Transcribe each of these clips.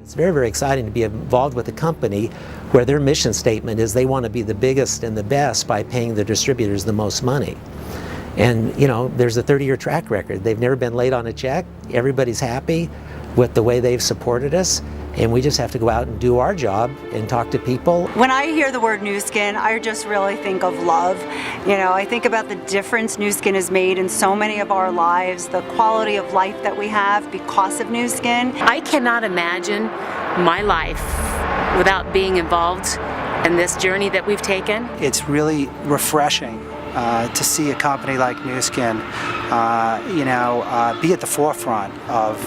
It's very, very exciting to be involved with a company where their mission statement is they want to be the biggest and the best by paying the distributors the most money. And you know, there's a 30-year track record. They've never been late on a check. Everybody's happy with the way they've supported us. And we just have to go out and do our job and talk to people. When I hear the word Nu Skin, I just really think of love. You know, I think about the difference Nu Skin has made in so many of our lives, the quality of life that we have because of Nu Skin. I cannot imagine my life without being involved in this journey that we've taken. It's really refreshing to see a company like Nu Skin, be at the forefront of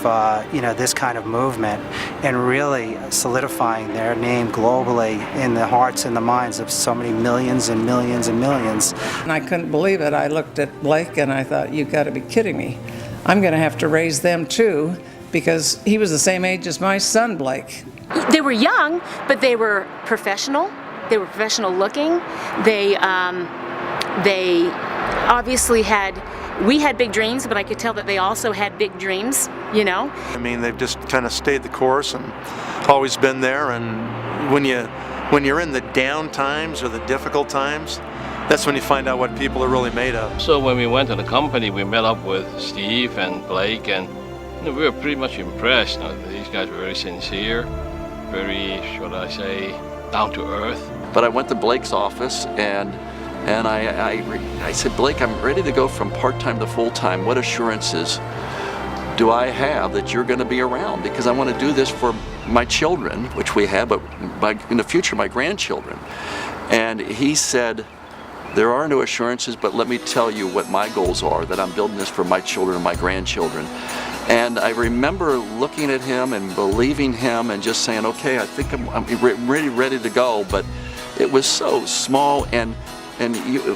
this kind of movement and really solidifying their name globally in the hearts and the minds of so many millions and millions and millions. And I couldn't believe it. I looked at Blake and I thought, you've got to be kidding me. I'm going to have to raise them too, because he was the same age as my son, Blake. They were young, but they were professional. They were professional looking. They obviously we had big dreams, but I could tell that they also had big dreams, you know. I mean, they've just kind of stayed the course and always been there, and when you're in the down times or the difficult times, that's when you find out what people are really made of. So when we went to the company, we met up with Steve and Blake, and we were pretty much impressed. These guys were very sincere, very, should I say, down to earth. But I went to Blake's office and I said, Blake, I'm ready to go from part-time to full-time. What assurances do I have that you're going to be around? Because I want to do this for my children, which we have, but in the future, my grandchildren. And he said, there are no assurances, but let me tell you what my goals are, that I'm building this for my children and my grandchildren. And I remember looking at him and believing him and just saying, okay, I think I'm really ready to go. But it was so small, and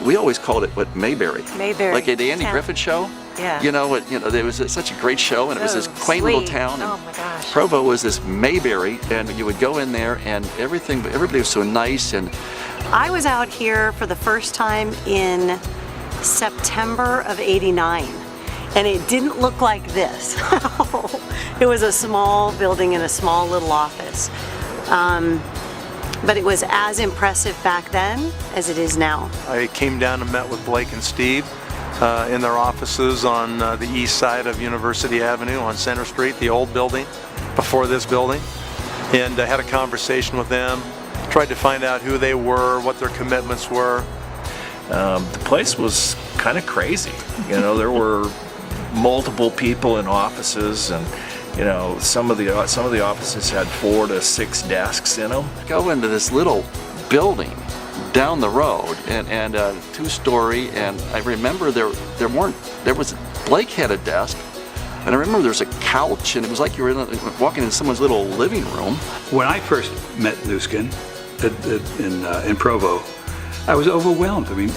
we always called it, Mayberry. Mayberry. Like at the Andy Griffith Show. Yeah. There was such a great show, and it was this quaint little town. And oh my gosh. Provo was this Mayberry, and you would go in there, and everybody was so nice. And I was out here for the first time in September of '89, and it didn't look like this. It was a small building in a small little office. But it was as impressive back then as it is now. I came down and met with Blake and Steve in their offices on the east side of University Avenue on Center Street, the old building before this building, and I had a conversation with them, tried to find out who they were, what their commitments were. The place was kind of crazy. There were multiple people in offices, and some of the offices had 4 to 6 desks in them. go into this little building down the road, and a 2-story, and I remember Blake had a desk, and I remember there was a couch, and it was like you were walking in someone's little living room. When I first met Nu Skin in Provo, I was overwhelmed. I mean,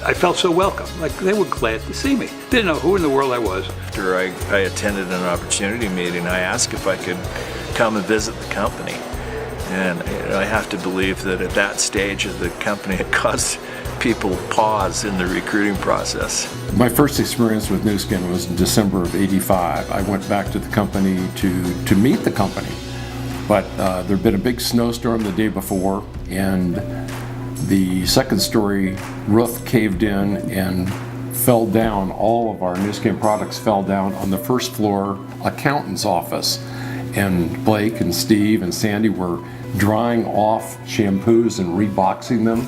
I felt so welcome. Like they were glad to see me. Didn't know who in the world I was. After I attended an opportunity meeting, I asked if I could come and visit the company. And I have to believe that at that stage of the company, it caused people pause in the recruiting process. My first experience with Nu Skin was in December of '85. I went back to the company to meet the company. But there'd been a big snowstorm the day before, and the second-story roof caved in and fell down. All of our Nu Skin products fell down on the first floor accountant's office. And Blake and Steve and Sandy were drying off shampoos and reboxing them.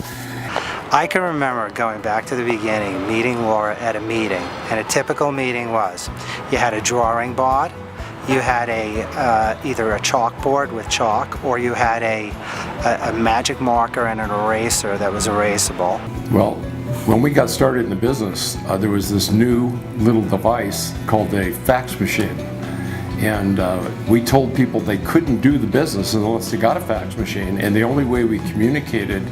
I can remember going back to the beginning, meeting Laura at a meeting, and a typical meeting was, you had a drawing board, you had either a chalkboard with chalk, or you had a magic marker and an eraser that was erasable. Well, when we got started in the business, there was this new little device called a fax machine. And we told people they couldn't do the business unless they got a fax machine. And the only way we communicated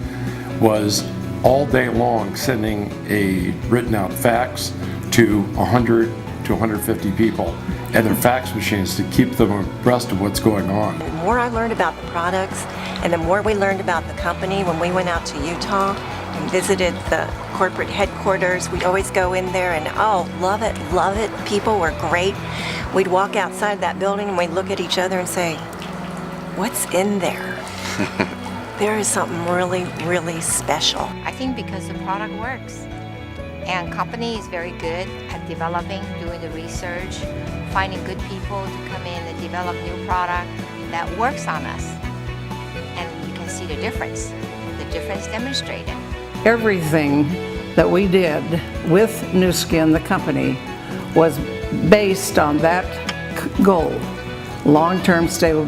was all day long sending a written out fax to 100 to 150 people and their fax machines to keep them abreast of what's going on. The more I learned about the products and the more we learned about the company, when we went out to Utah and visited the corporate headquarters, we'd always go in there and, oh, love it, love it. People were great. we'd walk outside that building and we'd look at each other and say, what's in there? There is something really, really special. I think because the product works. And company is very good at developing, doing the research, finding good people to come in and develop new product that works on us. And you can see the difference demonstrated. Everything that we did with Nu Skin, the company, was based on that goal. Long-term stable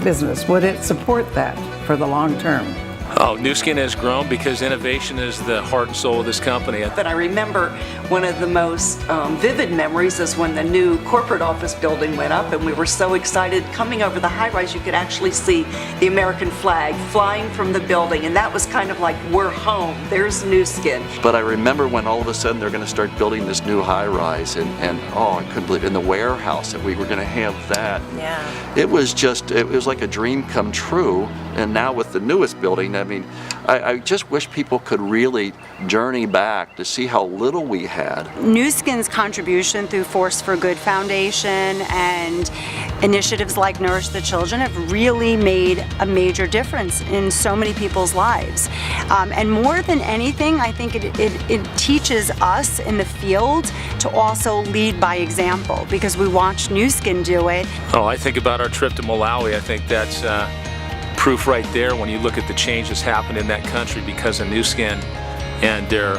business. Would it support that for the long term? Oh, Nu Skin has grown because innovation is the heart and soul of this company. But I remember one of the most vivid memories is when the new corporate office building went up, and we were so excited. Coming over the high-rise, you could actually see the American flag flying from the building, and that was kind of like, we're home. There's Nu Skin. But I remember when all of a sudden they're going to start building this new high-rise, and oh, I couldn't believe, in the warehouse that we were going to have that. Yeah. It was like a dream come true. And now with the newest building, I mean, I just wish people could really journey back to see how little we had. Nu Skin's contribution through Force for Good Foundation and initiatives like Nourish the Children have really made a major difference in so many people's lives. And more than anything, I think it teaches us in the field to also lead by example, because we watched Nu Skin do it. Oh, I think about our trip to Malawi. I think that's proof right there when you look at the change that's happened in that country because of Nu Skin and their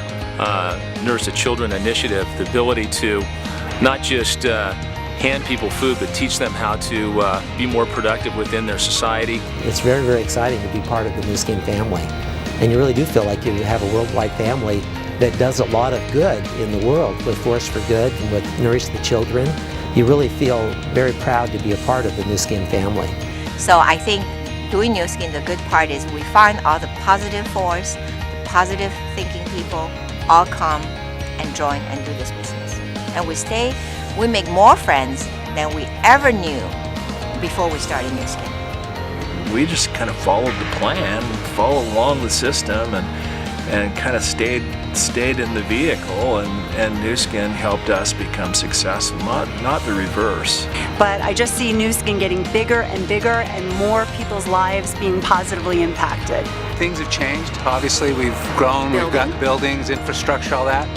Nourish the Children initiative, the ability to not just hand people food, but teach them how to be more productive within their society. It's very, very exciting to be part of the Nu Skin family. And you really do feel like you have a worldwide family that does a lot of good in the world with Force for Good and with Nourish the Children. You really feel very proud to be a part of the Nu Skin family. So I think doing Nu Skin, the good part is we find all the positive force, the positive thinking people all come and join and do this business. And we make more friends than we ever knew before we started Nu Skin. We just kind of followed the plan, followed along the system, and kind of stayed in the vehicle, and Nu Skin helped us become successful, not the reverse. But I just see Nu Skin getting bigger and bigger and more people's lives being positively impacted. Things have changed. Obviously, we've grown, we've got the buildings, infrastructure, all that.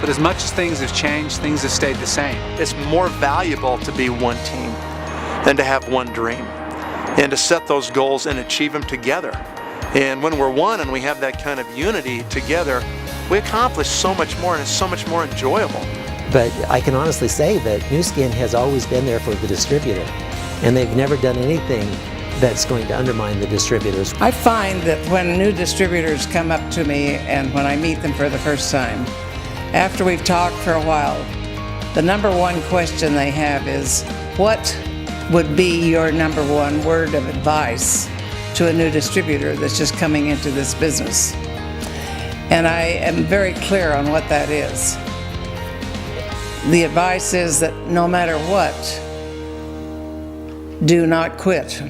But as much as things have changed, things have stayed the same. It's more valuable to be one team than to have one dream and to set those goals and achieve them together. And when we're one and we have that kind of unity together, we accomplish so much more, and it's so much more enjoyable. But I can honestly say that Nu Skin has always been there for the distributor, and they've never done anything that's going to undermine the distributors. I find that when new distributors come up to me and when I meet them for the first time, after we've talked for a while, the number one question they have is, what would be your number one word of advice to a new distributor that's just coming into this business? And I am very clear on what that is. The advice is that no matter what, do not quit.